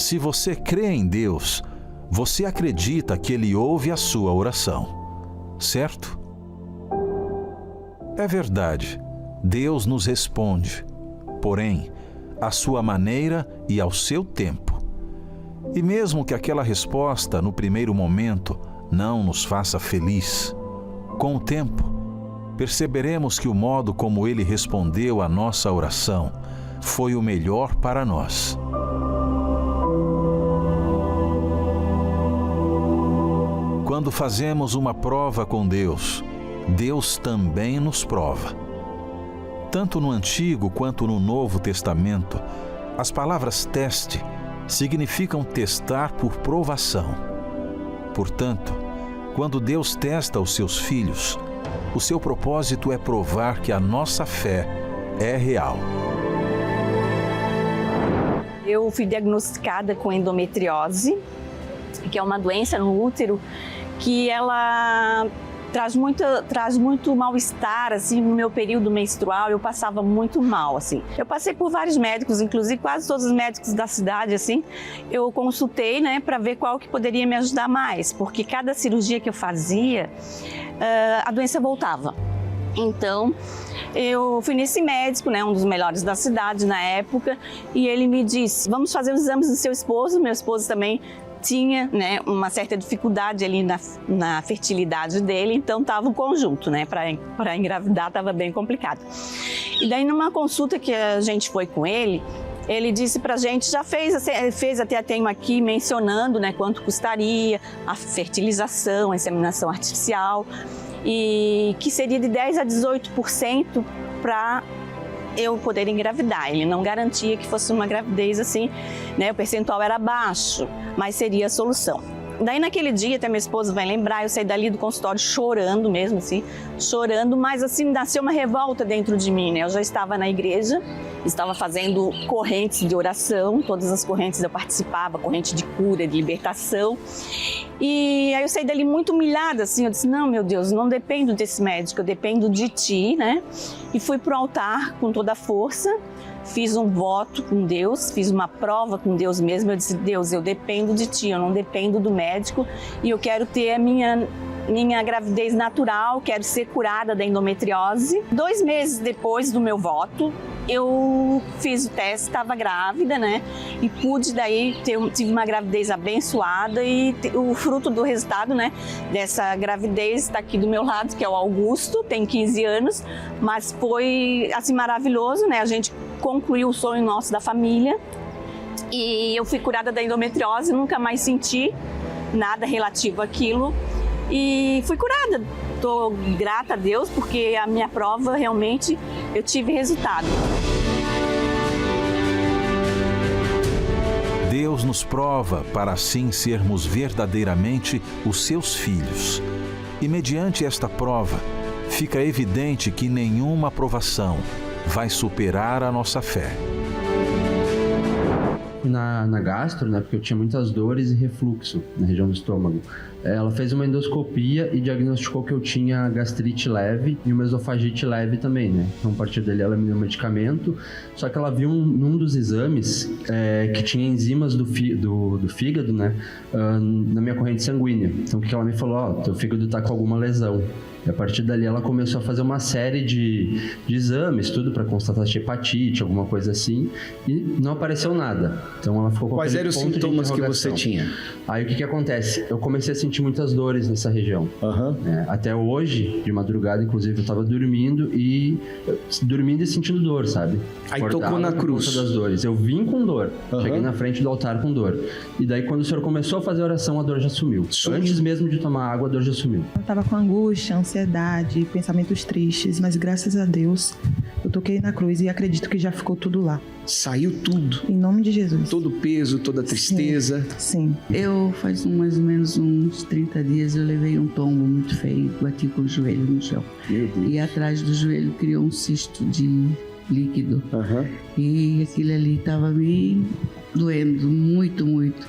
Se você crê em Deus, você acredita que Ele ouve a sua oração, certo? É verdade, Deus nos responde, porém, à sua maneira e ao seu tempo. E mesmo que aquela resposta, no primeiro momento, não nos faça feliz, com o tempo, perceberemos que o modo como Ele respondeu à nossa oração foi o melhor para nós. Quando fazemos uma prova com Deus, Deus também nos prova. Tanto no Antigo quanto no Novo Testamento, as palavras teste significam testar por provação. Portanto, quando Deus testa os seus filhos, o seu propósito é provar que a nossa fé é real. Eu fui diagnosticada com endometriose, que é uma doença no útero que ela traz muito mal-estar, assim, no meu período menstrual. Eu passava muito mal, assim. Eu passei por vários médicos, inclusive quase todos os médicos da cidade, assim. Eu consultei, né, para ver qual que poderia me ajudar mais, porque cada cirurgia que eu fazia, a doença voltava. Então, eu fui nesse médico, né, um dos melhores da cidade na época, e ele me disse: vamos fazer os exames do seu esposo. Meu esposo também tinha, né, uma certa dificuldade ali na fertilidade dele, então estava um conjunto, né, para engravidar estava bem complicado. E daí numa consulta que a gente foi com ele, ele disse pra gente, já fez até tenho aqui mencionando, né, quanto custaria a fertilização, a inseminação artificial, e que seria de 10 a 18% para eu poder engravidar. Ele não garantia que fosse uma gravidez assim, né? O percentual era baixo, mas seria a solução. Daí naquele dia, até minha esposa vai lembrar, eu saí dali do consultório chorando mesmo, assim, chorando, mas assim, nasceu uma revolta dentro de mim, né? Eu já estava na igreja, estava fazendo correntes de oração, todas as correntes eu participava, corrente de cura, de libertação. E aí eu saí dali muito humilhada, assim, eu disse: não, meu Deus, não dependo desse médico, eu dependo de ti, né? E fui pro altar com toda a força, fiz um voto com Deus, fiz uma prova com Deus mesmo. Eu disse: Deus, eu dependo de ti, eu não dependo do médico, e eu quero ter a minha gravidez natural, quero ser curada da endometriose. 2 meses depois do meu voto, eu fiz o teste, estava grávida, né? E pude daí tive uma gravidez abençoada, e o fruto do resultado, né, dessa gravidez está aqui do meu lado, que é o Augusto, tem 15 anos, mas foi assim maravilhoso, né? A gente concluiu o sonho nosso da família e eu fui curada da endometriose, nunca mais senti nada relativo àquilo e fui curada. Estou grata a Deus porque a minha prova realmente eu tive resultado. Deus nos prova para assim sermos verdadeiramente os seus filhos. E mediante esta prova, fica evidente que nenhuma provação vai superar a nossa fé. Na gastro, né, porque eu tinha muitas dores e refluxo na região do estômago. Ela fez uma endoscopia e diagnosticou que eu tinha gastrite leve e uma esofagite leve também, né? Então, a partir dali, ela me deu um medicamento, só que ela viu num dos exames que tinha enzimas do fígado, né, na minha corrente sanguínea. Então, o que ela me falou? Ó, teu fígado tá com alguma lesão. E a partir dali ela começou a fazer uma série de exames, tudo para constatar se hepatite, alguma coisa assim, e não apareceu nada. Então ela ficou com Quais eram os sintomas que você tinha? Aí o que acontece? Eu comecei a sentir muitas dores nessa região. Até hoje, de madrugada, inclusive, eu estava dormindo e sentindo dor, sabe? Aí tocou na cruz. Das dores. Eu vim com dor, cheguei na frente do altar com dor. E daí quando o senhor começou a fazer a oração, a dor já sumiu. Antes mesmo de tomar água, a dor já sumiu. Eu estava com angústia, ansiedade, pensamentos tristes, mas graças a Deus eu toquei na cruz e acredito que já ficou tudo lá. Saiu tudo? Em nome de Jesus. Todo o peso, toda a tristeza? Sim. Eu, faz mais ou menos uns 30 dias, eu levei um tombo muito feio, bati com o joelho no chão. Meu Deus. E atrás do joelho criou um cisto de líquido. E aquilo ali estava me doendo muito, muito.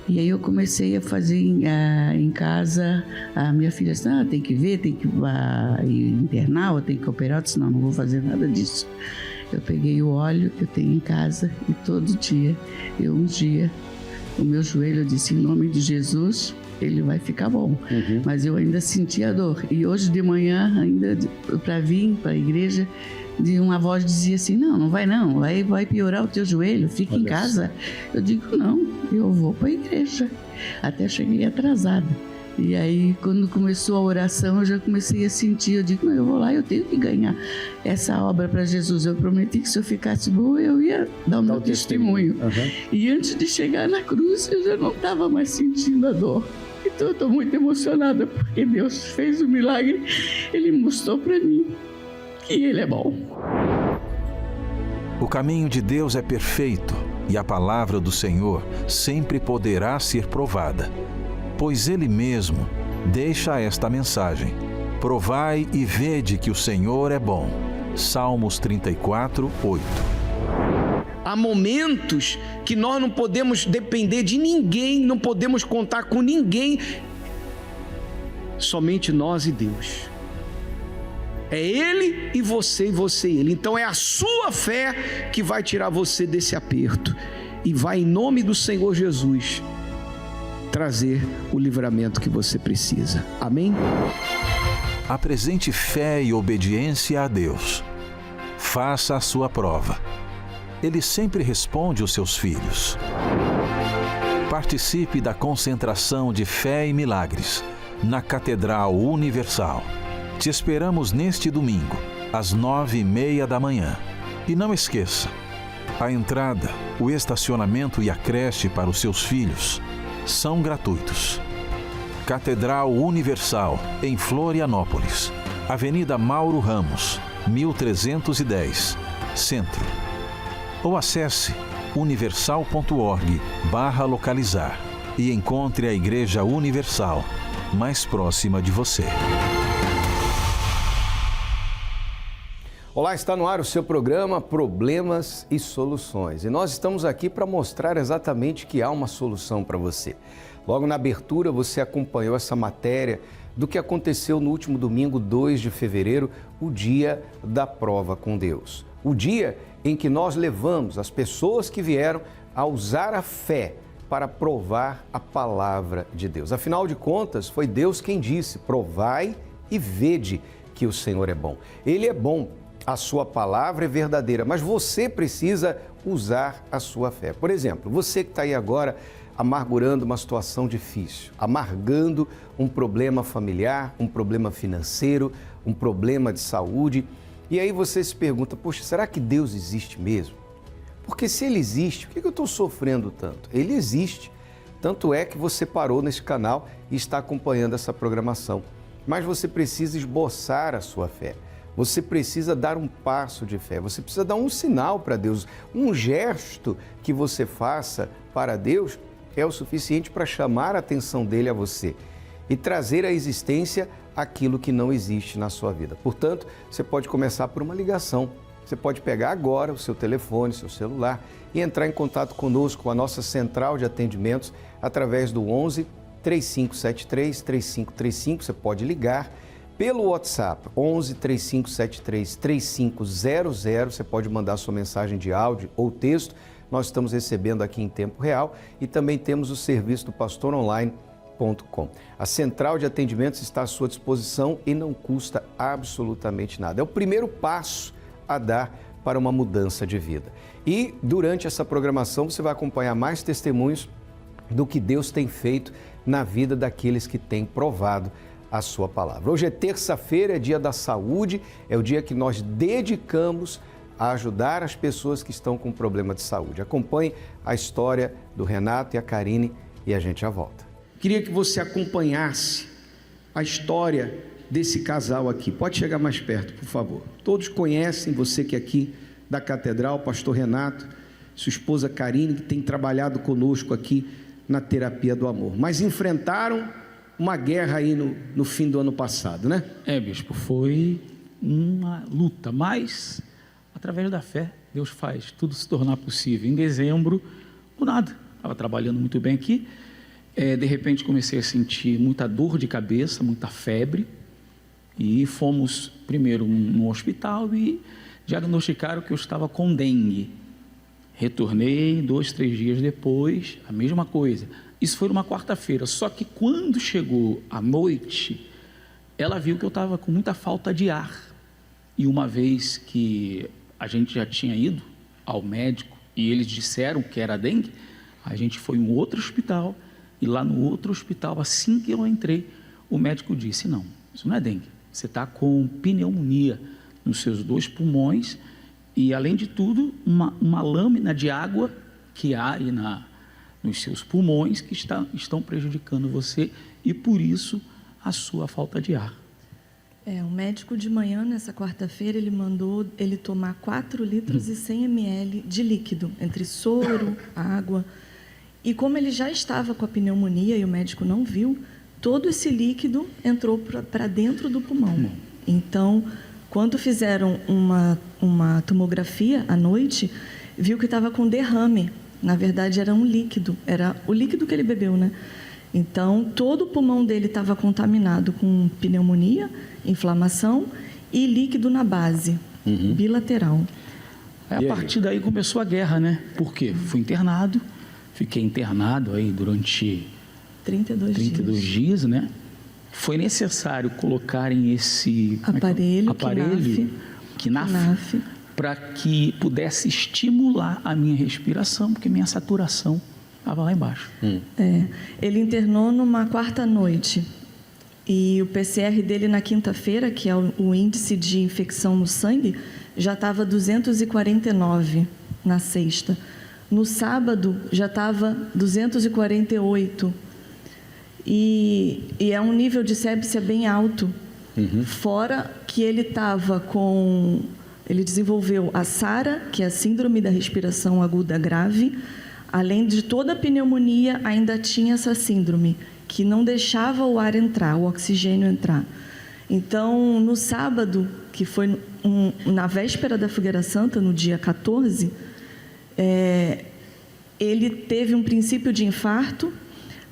E aí eu comecei a fazer em casa. A minha filha disse: tem que ver, tem que ir internar, ou tem que operar. Eu disse: não vou fazer nada disso. Eu peguei o óleo que eu tenho em casa e todo dia eu ungia o meu joelho, eu disse, em nome de Jesus, ele vai ficar bom. Mas eu ainda sentia dor. E hoje de manhã, ainda para vir para a igreja, uma voz dizia assim, não vai não, vai piorar o teu joelho, fica em casa. Eu digo, não, eu vou para a igreja. Até cheguei atrasada. E aí, quando começou a oração, eu já comecei a sentir, eu digo, eu vou lá, eu tenho que ganhar essa obra para Jesus. Eu prometi que se eu ficasse boa, eu ia dar o meu testemunho. E antes de chegar na cruz, eu já não estava mais sentindo a dor. Então eu estou muito emocionada, porque Deus fez um milagre, Ele mostrou para mim que Ele é bom. O caminho de Deus é perfeito e a palavra do Senhor sempre poderá ser provada. Pois Ele mesmo deixa esta mensagem: provai e vede que o Senhor é bom. Salmos 34, 8. Há momentos que nós não podemos depender de ninguém, não podemos contar com ninguém, somente nós e Deus. É Ele e você e Ele. Então é a sua fé que vai tirar você desse aperto e vai, em nome do Senhor Jesus, trazer o livramento que você precisa. Amém? Apresente fé e obediência a Deus. Faça a sua prova. Ele sempre responde os seus filhos. Participe da concentração de fé e milagres na Catedral Universal. Te esperamos neste domingo, às 9h30 da manhã. E não esqueça, a entrada, o estacionamento e a creche para os seus filhos são gratuitos. Catedral Universal, em Florianópolis, Avenida Mauro Ramos, 1310, Centro. Ou acesse universal.org/localizar e encontre a Igreja Universal mais próxima de você. Olá, está no ar o seu programa Problemas e Soluções. E nós estamos aqui para mostrar exatamente que há uma solução para você. Logo na abertura você acompanhou essa matéria do que aconteceu no último domingo, 2 de fevereiro, o dia da prova com Deus. O dia em que nós levamos as pessoas que vieram a usar a fé para provar a palavra de Deus. Afinal de contas, foi Deus quem disse, provai e vede que o Senhor é bom. Ele é bom. A sua palavra é verdadeira, mas você precisa usar a sua fé. Por exemplo, você que está aí agora amargurando uma situação difícil, amargando um problema familiar, um problema financeiro, um problema de saúde, e aí você se pergunta, poxa, será que Deus existe mesmo? Porque se Ele existe, por que eu estou sofrendo tanto? Ele existe, tanto é que você parou nesse canal e está acompanhando essa programação, mas você precisa esboçar a sua fé. Você precisa dar um passo de fé, você precisa dar um sinal para Deus, um gesto que você faça para Deus é o suficiente para chamar a atenção dele a você e trazer à existência aquilo que não existe na sua vida. Portanto, você pode começar por uma ligação, você pode pegar agora o seu telefone, seu celular e entrar em contato conosco, com a nossa central de atendimentos, através do 11 3573 3535, você pode ligar. Pelo WhatsApp, 11 3573 3500, você pode mandar sua mensagem de áudio ou texto. Nós estamos recebendo aqui em tempo real e também temos o serviço do pastoronline.com. A central de atendimentos está à sua disposição e não custa absolutamente nada. É o primeiro passo a dar para uma mudança de vida. E durante essa programação você vai acompanhar mais testemunhos do que Deus tem feito na vida daqueles que têm provado a sua palavra. Hoje é terça-feira, é dia da saúde, é o dia que nós dedicamos a ajudar as pessoas que estão com problema de saúde. Acompanhe a história do Renato e a Karine e a gente já volta. Queria que você acompanhasse a história desse casal aqui. Pode chegar mais perto, por favor. Todos conhecem, você que é aqui da Catedral, o pastor Renato, sua esposa Karine, que tem trabalhado conosco aqui na terapia do amor, mas enfrentaram uma guerra aí no fim do ano passado, né? Bispo, foi uma luta, mas através da fé, Deus faz tudo se tornar possível. Em dezembro, do nada, estava trabalhando muito bem aqui, de repente comecei a sentir muita dor de cabeça, muita febre, e fomos primeiro no hospital e diagnosticaram que eu estava com dengue. Retornei 2, 3 dias depois, a mesma coisa. Isso foi numa quarta-feira, só que quando chegou a noite, ela viu que eu estava com muita falta de ar. E uma vez que a gente já tinha ido ao médico e eles disseram que era dengue, a gente foi em um outro hospital, e lá no outro hospital, assim que eu entrei, o médico disse: não, isso não é dengue, você está com pneumonia nos seus 2 pulmões e, além de tudo, uma lâmina de água que há aí nos seus pulmões que estão prejudicando você, e por isso a sua falta de ar. O médico de manhã, nessa quarta-feira, ele mandou ele tomar 4 litros e 100 ml de líquido, entre soro, água. E como ele já estava com a pneumonia e o médico não viu, todo esse líquido entrou para dentro do pulmão. Então, quando fizeram uma tomografia à noite, viu que estava com derrame. Na verdade, era um líquido, era o líquido que ele bebeu, né? Então, todo o pulmão dele estava contaminado com pneumonia, inflamação e líquido na base, bilateral. A partir daí começou a guerra, né? Por quê? Fui internado, fiquei internado aí durante 32 dias, né? Foi necessário colocarem esse aparelho KNAF, para que pudesse estimular a minha respiração, porque minha saturação estava lá embaixo. Ele internou numa quarta noite e o PCR dele na quinta-feira, que é o índice de infecção no sangue, já estava 249 na sexta. No sábado já estava 248 e é um nível de sépsia bem alto. Fora que ele estava com... Ele desenvolveu a SARA, que é a Síndrome da Respiração Aguda Grave. Além de toda a pneumonia, ainda tinha essa síndrome, que não deixava o ar entrar, o oxigênio entrar. Então, no sábado, que foi na véspera da Fogueira Santa, no dia 14, ele teve um princípio de infarto,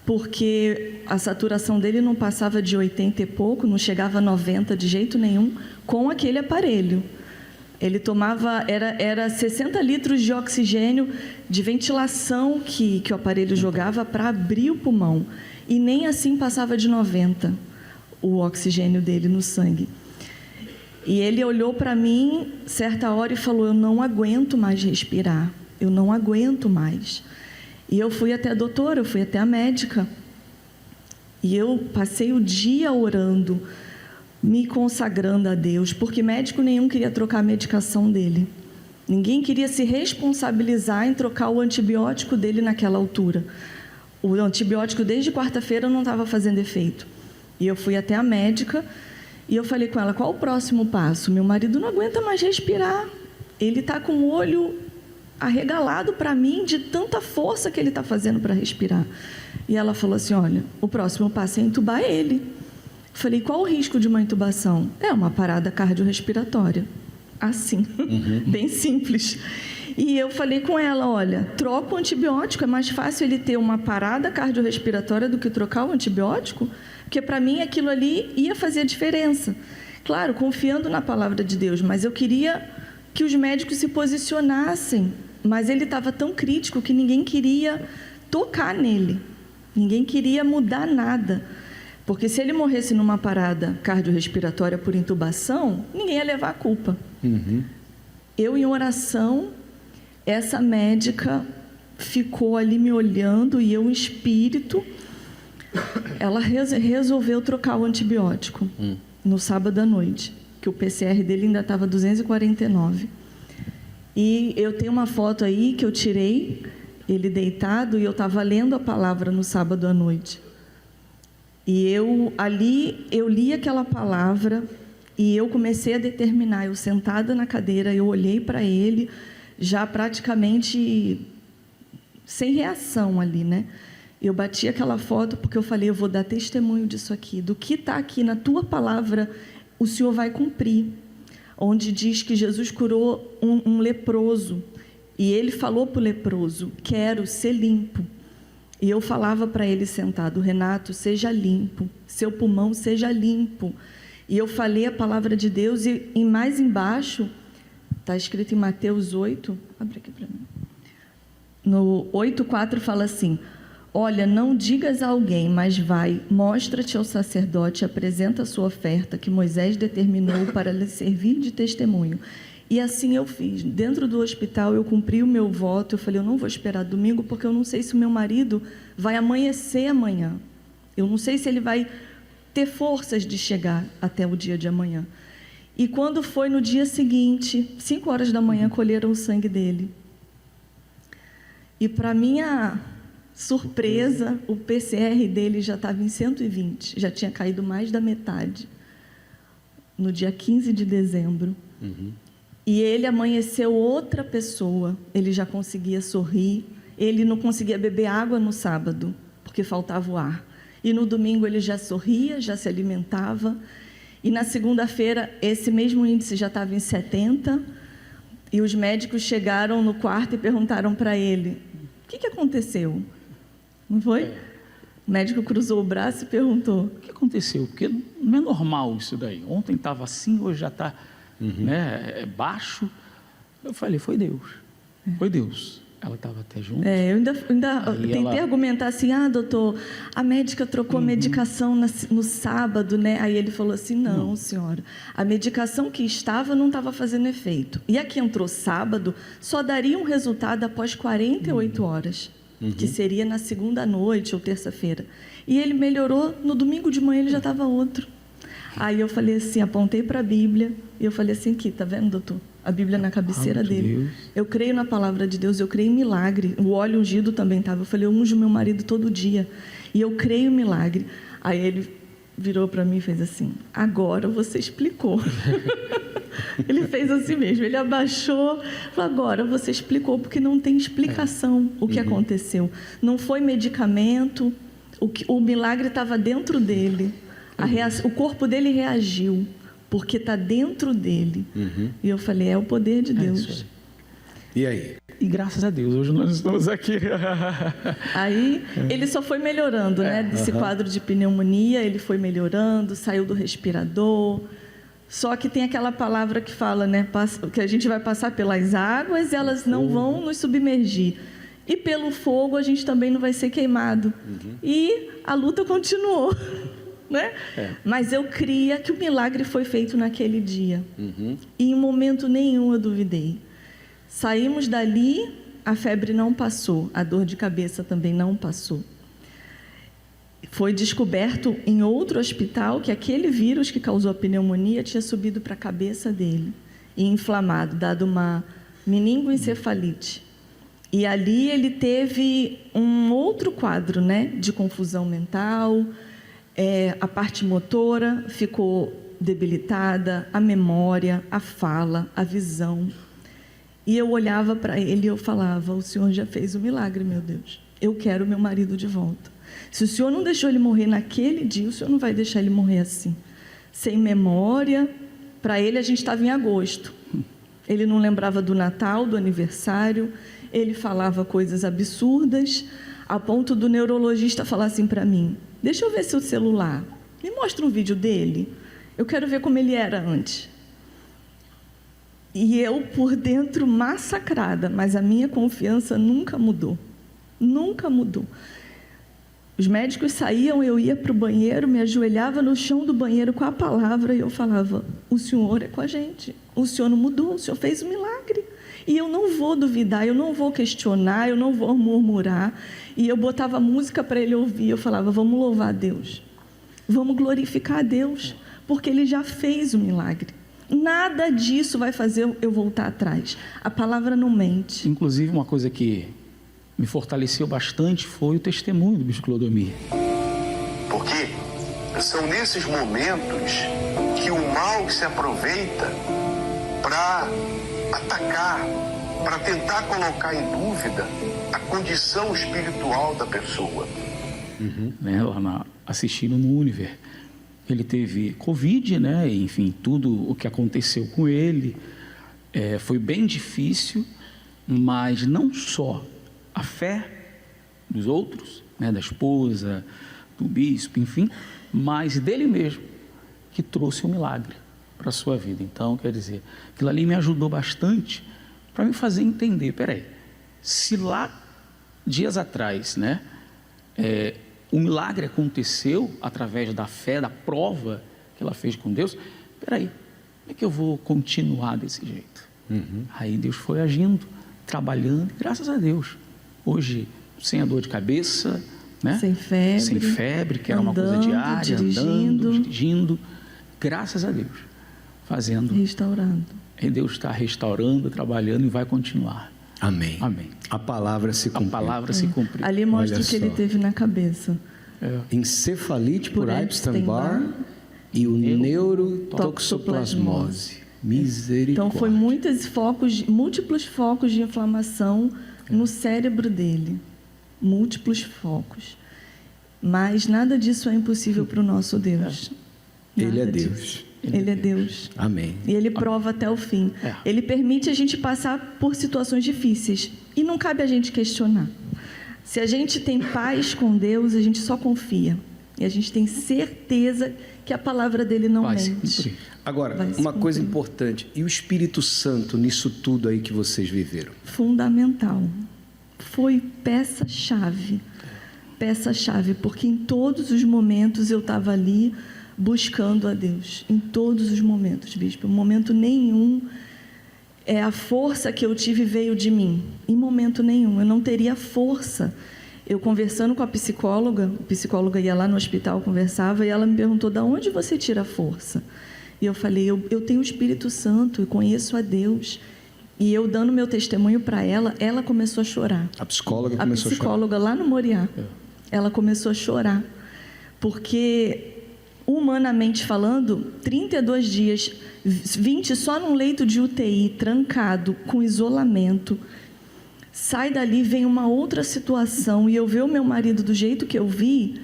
porque a saturação dele não passava de 80 e pouco, não chegava a 90 de jeito nenhum, com aquele aparelho. Ele tomava, era 60 litros de oxigênio de ventilação que o aparelho jogava para abrir o pulmão. E nem assim passava de 90 o oxigênio dele no sangue. E ele olhou para mim, certa hora, e falou: eu não aguento mais respirar, eu não aguento mais. E eu fui até a doutora, eu fui até a médica. E eu passei o dia orando, me consagrando a Deus, porque médico nenhum queria trocar a medicação dele. Ninguém queria se responsabilizar em trocar o antibiótico dele naquela altura. O antibiótico desde quarta-feira não estava fazendo efeito. E eu fui até a médica e eu falei com ela: qual o próximo passo? Meu marido não aguenta mais respirar. Ele está com o olho arregalado para mim de tanta força que ele está fazendo para respirar. E ela falou assim: olha, o próximo passo é entubar ele. Falei: qual o risco de uma intubação? É uma parada cardiorrespiratória. Assim, bem simples. E eu falei com ela: olha, troca o antibiótico, é mais fácil ele ter uma parada cardiorrespiratória do que trocar o antibiótico, porque para mim aquilo ali ia fazer a diferença. Claro, confiando na palavra de Deus, mas eu queria que os médicos se posicionassem. Mas ele estava tão crítico que ninguém queria tocar nele, ninguém queria mudar nada. Porque se ele morresse numa parada cardiorrespiratória por intubação, ninguém ia levar a culpa. Eu, em oração, essa médica ficou ali me olhando e eu, em espírito, ela resolveu trocar o antibiótico no sábado à noite, que o PCR dele ainda estava 249. E eu tenho uma foto aí que eu tirei, ele deitado, e eu estava lendo a palavra no sábado à noite. E eu li aquela palavra e eu comecei a determinar. Eu sentada na cadeira, eu olhei para ele, já praticamente sem reação ali, né? Eu bati aquela foto porque eu falei: eu vou dar testemunho disso aqui, do que está aqui na tua palavra, o Senhor vai cumprir. Onde diz que Jesus curou um leproso e ele falou para o leproso: quero ser limpo. E eu falava para ele sentado: Renato, seja limpo, seu pulmão seja limpo. E eu falei a palavra de Deus e mais embaixo, está escrito em Mateus 8, abre aqui para mim, No 8,4 fala assim: olha, não digas a alguém, mas vai, mostra-te ao sacerdote, apresenta a sua oferta que Moisés determinou para lhe servir de testemunho. E assim eu fiz. Dentro do hospital eu cumpri o meu voto. Eu falei, eu não vou esperar domingo porque eu não sei se o meu marido vai amanhecer amanhã. Eu não sei se ele vai ter forças de chegar até o dia de amanhã. E quando foi no dia seguinte, 5 horas da manhã, colheram o sangue dele. E para minha surpresa, o PCR dele já estava em 120, já tinha caído mais da metade, no dia 15 de dezembro. E ele amanheceu outra pessoa, ele já conseguia sorrir, ele não conseguia beber água no sábado, porque faltava o ar. E no domingo ele já sorria, já se alimentava. E na segunda-feira, esse mesmo índice já estava em 70, e os médicos chegaram no quarto e perguntaram para ele, o que aconteceu? Não foi? O médico cruzou o braço e perguntou, O que aconteceu? Porque não é normal isso daí. Ontem estava assim, hoje já está baixo. Eu falei, foi Deus. Foi Deus. Ela estava até junto. eu ainda tentei argumentar assim, doutor, a médica trocou a medicação no sábado, né? Aí ele falou assim, não, senhora, a medicação que estava não estava fazendo efeito. E a que entrou sábado só daria um resultado após 48 horas, que seria na segunda noite ou terça-feira. E ele melhorou, no domingo de manhã ele já estava outro. Aí eu falei assim, apontei para a Bíblia, e eu falei assim, aqui, tá vendo, doutor? A Bíblia na cabeceira dele. Deus. Eu creio na palavra de Deus, eu creio em milagre. O óleo ungido também estava. Eu falei, eu unjo meu marido todo dia. E eu creio em milagre. Aí ele virou para mim e fez assim, agora você explicou. Ele fez assim mesmo, ele abaixou, falou, agora você explicou, porque não tem explicação o que aconteceu. Não foi medicamento, o milagre estava dentro dele. O corpo dele reagiu, porque está dentro dele. E eu falei, é o poder de Deus. E aí? E graças a Deus, hoje nós estamos aqui. Aí ele só foi melhorando, né? Desse quadro de pneumonia, ele foi melhorando, saiu do respirador. Só que tem aquela palavra que fala, né? Que a gente vai passar pelas águas e elas não vão nos submergir. E pelo fogo a gente também não vai ser queimado. E a luta continuou. Né? Mas eu cria que o milagre foi feito naquele dia. E em momento nenhum eu duvidei. Saímos dali, a febre não passou, a dor de cabeça também não passou. Foi descoberto em outro hospital que aquele vírus que causou a pneumonia tinha subido para a cabeça dele e inflamado, dado uma meningoencefalite. E ali ele teve um outro quadro, né, de confusão mental. A parte motora ficou debilitada, a memória, a fala, a visão. E eu olhava para ele e eu falava, o Senhor já fez um milagre, meu Deus. Eu quero meu marido de volta. Se o Senhor não deixou ele morrer naquele dia, o Senhor não vai deixar ele morrer assim. Sem memória. Para ele, a gente estava em agosto. Ele não lembrava do Natal, do aniversário. Ele falava coisas absurdas, a ponto do neurologista falar assim para mim, deixa eu ver seu celular, me mostra um vídeo dele, eu quero ver como ele era antes. E eu por dentro massacrada, mas a minha confiança nunca mudou, nunca mudou. Os médicos saíam, eu ia para o banheiro, me ajoelhava no chão do banheiro com a palavra e eu falava, o Senhor é com a gente, o Senhor não mudou, o Senhor fez um milagre. E eu não vou duvidar, eu não vou questionar, eu não vou murmurar. E eu botava música para ele ouvir, eu falava, vamos louvar a Deus, vamos glorificar a Deus, porque Ele já fez o milagre. Nada disso vai fazer eu voltar atrás. A palavra não mente. Inclusive, uma coisa que me fortaleceu bastante foi o testemunho do Bispo Clodomir. Porque são nesses momentos que o mal se aproveita para atacar, para tentar colocar em dúvida a condição espiritual da pessoa. Lá assistindo no Univer, ele teve Covid, né? Enfim, tudo o que aconteceu com ele foi bem difícil, mas não só a fé dos outros, né? Da esposa, do bispo, enfim, mas dele mesmo, que trouxe um milagre para a sua vida. Então, quer dizer, aquilo ali me ajudou bastante para me fazer entender, peraí, se lá dias atrás, né? O milagre aconteceu através da fé, da prova que ela fez com Deus. Peraí, como é que eu vou continuar desse jeito? Aí Deus foi agindo, trabalhando, graças a Deus. Hoje, sem a dor de cabeça, né? Sem febre, que era uma coisa diária, andando, dirigindo. Graças a Deus, fazendo. Restaurando. E Deus está restaurando, trabalhando e vai continuar. Amém. Amém. A palavra se cumpriu. A palavra se cumpriu. Ali mostra o que ele teve na cabeça. Encefalite por Epstein-Barr e o neurotoxoplasmose. Misericórdia. Então, foi múltiplos focos de inflamação no cérebro dele. Múltiplos focos. Mas nada disso é impossível para o nosso Deus. Ele é Deus. Ele é Deus. Amém. E Ele prova até o fim. Ele permite a gente passar por situações difíceis. E não cabe a gente questionar. Se a gente tem paz com Deus, a gente só confia. E a gente tem certeza que a palavra dele não mente. Agora, uma coisa importante. E o Espírito Santo nisso tudo aí que vocês viveram? Fundamental. Foi peça-chave. Peça-chave, porque em todos os momentos eu estava ali buscando a Deus. Em todos os momentos, bispo. Em momento nenhum a força que eu tive veio de mim. Em momento nenhum. Eu não teria força. Eu conversando com a psicóloga ia lá no hospital, conversava, e ela me perguntou, de onde você tira a força? E eu falei, eu tenho o Espírito Santo, eu conheço a Deus. E eu dando meu testemunho para ela começou a chorar. A psicóloga começou a chorar? A psicóloga lá no Moriá. Ela começou a chorar. Porque, humanamente falando, 32 dias, 20 só num leito de UTI, trancado, com isolamento. Sai dali, vem uma outra situação, e eu ver o meu marido do jeito que eu vi,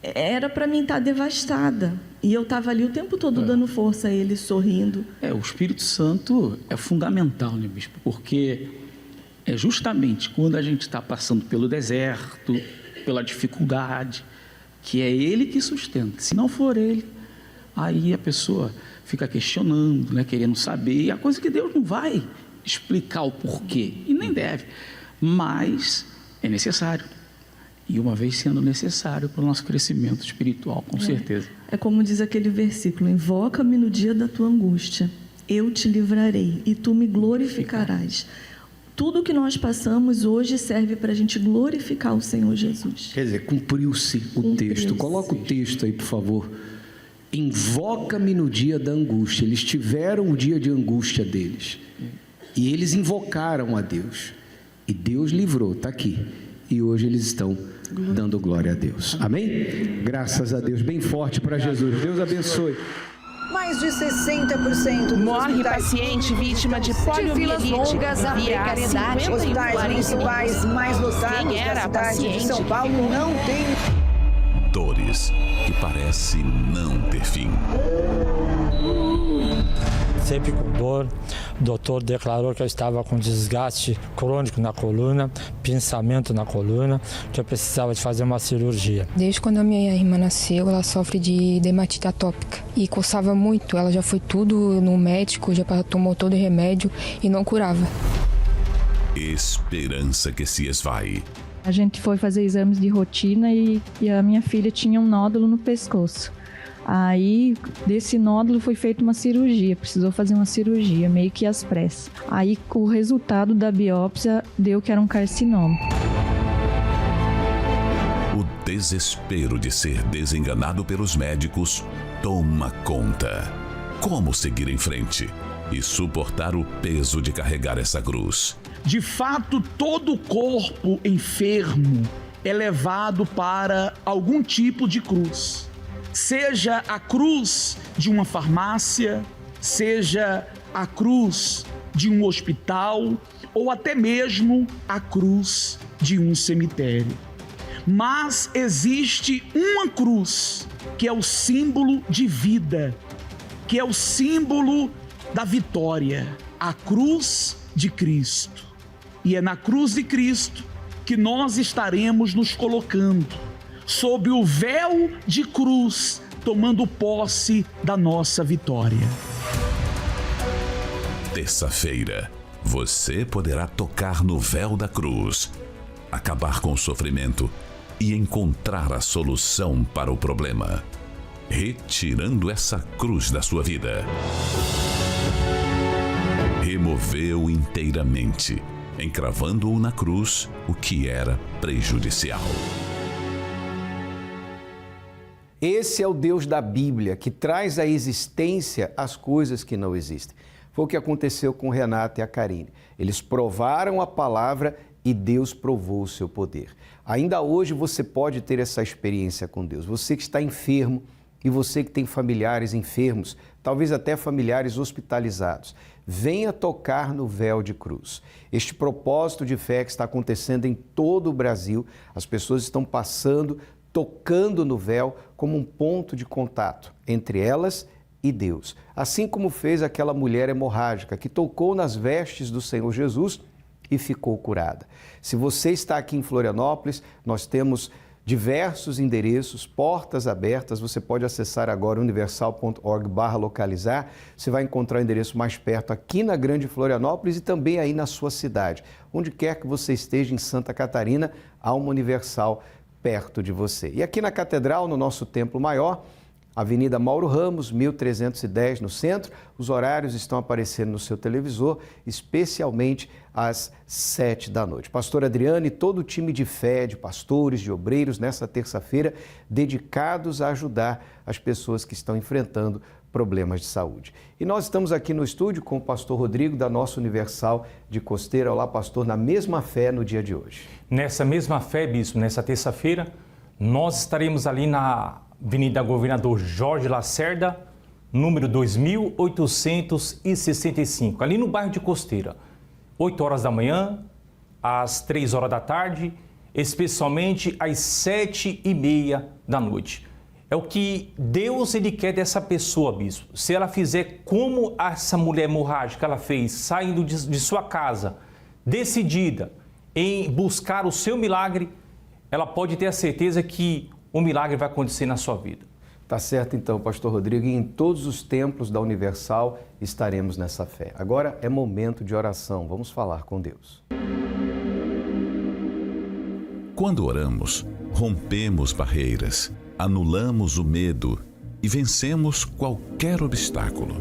era para mim estar devastada. E eu estava ali o tempo todo dando força a ele, sorrindo. O Espírito Santo é fundamental, né, bispo? Porque é justamente quando a gente está passando pelo deserto, pela dificuldade, que é Ele que sustenta. Se não for Ele, aí a pessoa fica questionando, né, querendo saber, e a coisa que Deus não vai explicar o porquê, e nem deve, mas é necessário. E uma vez sendo necessário para o nosso crescimento espiritual, com certeza. É como diz aquele versículo, invoca-me no dia da tua angústia, eu te livrarei e tu me glorificarás. Tudo que nós passamos hoje serve para a gente glorificar o Senhor Jesus. Quer dizer, cumpriu-se o texto. Coloca o texto aí, por favor. Invoca-me no dia da angústia. Eles tiveram o dia de angústia deles. E eles invocaram a Deus. E Deus livrou, está aqui. E hoje eles estão dando glória a Deus. Amém? Graças a Deus. Bem forte para Jesus. Deus abençoe. Mais de 60% dos morre paciente vítima de poliomielite. Longas, a precariedade. Hospitais municipais mais lotados da cidade de São Paulo não tem... Dores que parecem não ter fim. Sempre com dor, o doutor declarou que eu estava com desgaste crônico na coluna, pinçamento na coluna, que eu precisava de fazer uma cirurgia. Desde quando a minha irmã nasceu, ela sofre de dermatite atópica e coçava muito. Ela já foi tudo no médico, já tomou todo o remédio e não curava. Esperança que se esvai. A gente foi fazer exames de rotina e a minha filha tinha um nódulo no pescoço. Aí, desse nódulo foi feita uma cirurgia, precisou fazer uma cirurgia, meio que às pressas. Aí, o resultado da biópsia deu que era um carcinoma. O desespero de ser desenganado pelos médicos toma conta. Como seguir em frente e suportar o peso de carregar essa cruz? De fato, todo o corpo enfermo é levado para algum tipo de cruz. Seja a cruz de uma farmácia, seja a cruz de um hospital ou até mesmo a cruz de um cemitério. Mas existe uma cruz que é o símbolo de vida, que é o símbolo da vitória, a cruz de Cristo. E é na cruz de Cristo que nós estaremos nos colocando, sob o véu de cruz, tomando posse da nossa vitória. Terça-feira, você poderá tocar no véu da cruz acabar com o sofrimento e encontrar a solução para o problema, retirando essa cruz da sua vida. Removeu inteiramente, encravando-o na cruz, o que era prejudicial. Esse é o Deus da Bíblia, que traz à existência as coisas que não existem. Foi o que aconteceu com o Renato e a Karine. Eles provaram a palavra e Deus provou o seu poder. Ainda hoje você pode ter essa experiência com Deus. Você que está enfermo e você que tem familiares enfermos, talvez até familiares hospitalizados, venha tocar no véu de cruz. Este propósito de fé que está acontecendo em todo o Brasil, as pessoas estão passando, tocando no véu como um ponto de contato entre elas e Deus. Assim como fez aquela mulher hemorrágica que tocou nas vestes do Senhor Jesus e ficou curada. Se você está aqui em Florianópolis, nós temos diversos endereços, portas abertas. Você pode acessar agora universal.org/localizar. Você vai encontrar o endereço mais perto aqui na Grande Florianópolis e também aí na sua cidade. Onde quer que você esteja em Santa Catarina, há uma Universal perto de você. E aqui na Catedral, no nosso Templo Maior, Avenida Mauro Ramos, 1310, no centro. Os horários estão aparecendo no seu televisor, especialmente às 7 da noite. Pastor Adriano e todo o time de fé, de pastores, de obreiros, nessa terça-feira, dedicados a ajudar as pessoas que estão enfrentando problemas de saúde. E nós estamos aqui no estúdio com o pastor Rodrigo, da nossa Universal de Costeira. Olá, pastor, na mesma fé no dia de hoje. Nessa mesma fé, bispo, nessa terça-feira, nós estaremos ali na Avenida Governador Jorge Lacerda, número 2865, ali no bairro de Costeira. 8 horas da manhã, às 3 horas da tarde, especialmente às 7h30 da noite. É o que Deus ele quer dessa pessoa, bispo. Se ela fizer como essa mulher hemorrágica ela fez, saindo de sua casa, decidida em buscar o seu milagre, ela pode ter a certeza que o milagre vai acontecer na sua vida. Tá certo então, pastor Rodrigo, e em todos os templos da Universal estaremos nessa fé. Agora é momento de oração, vamos falar com Deus. Quando oramos, rompemos barreiras, anulamos o medo e vencemos qualquer obstáculo.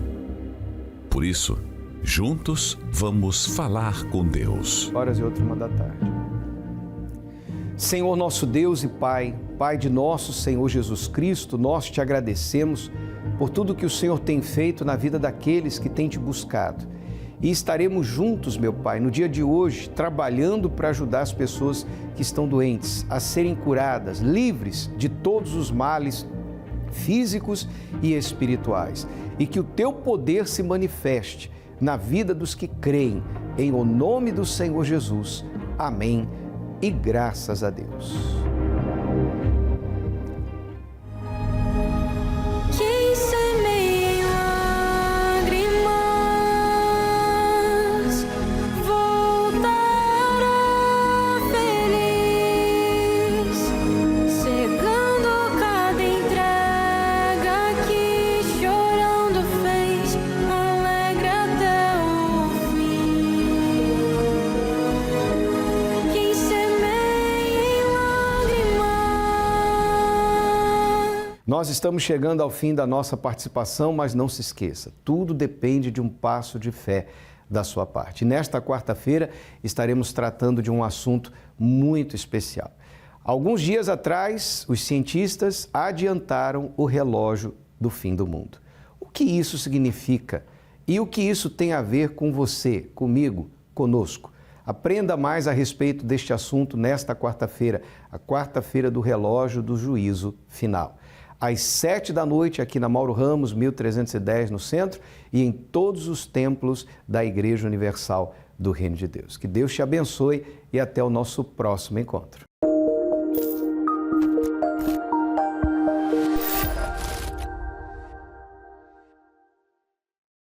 Por isso, juntos vamos falar com Deus. Horas e outra, 1 da tarde. Senhor nosso Deus e Pai, Pai de nosso Senhor Jesus Cristo, nós te agradecemos por tudo que o Senhor tem feito na vida daqueles que têm te buscado. E estaremos juntos, meu Pai, no dia de hoje, trabalhando para ajudar as pessoas que estão doentes a serem curadas, livres de todos os males físicos e espirituais. E que o teu poder se manifeste na vida dos que creem, em o nome do Senhor Jesus. Amém. E graças a Deus. Nós estamos chegando ao fim da nossa participação, mas não se esqueça, tudo depende de um passo de fé da sua parte. Nesta quarta-feira estaremos tratando de um assunto muito especial. Alguns dias atrás, os cientistas adiantaram o relógio do fim do mundo. O que isso significa? E o que isso tem a ver com você, comigo, conosco? Aprenda mais a respeito deste assunto nesta quarta-feira, a quarta-feira do relógio do juízo final. Às 7 da noite, aqui na Mauro Ramos, 1310, no centro, e em todos os templos da Igreja Universal do Reino de Deus. Que Deus te abençoe e até o nosso próximo encontro.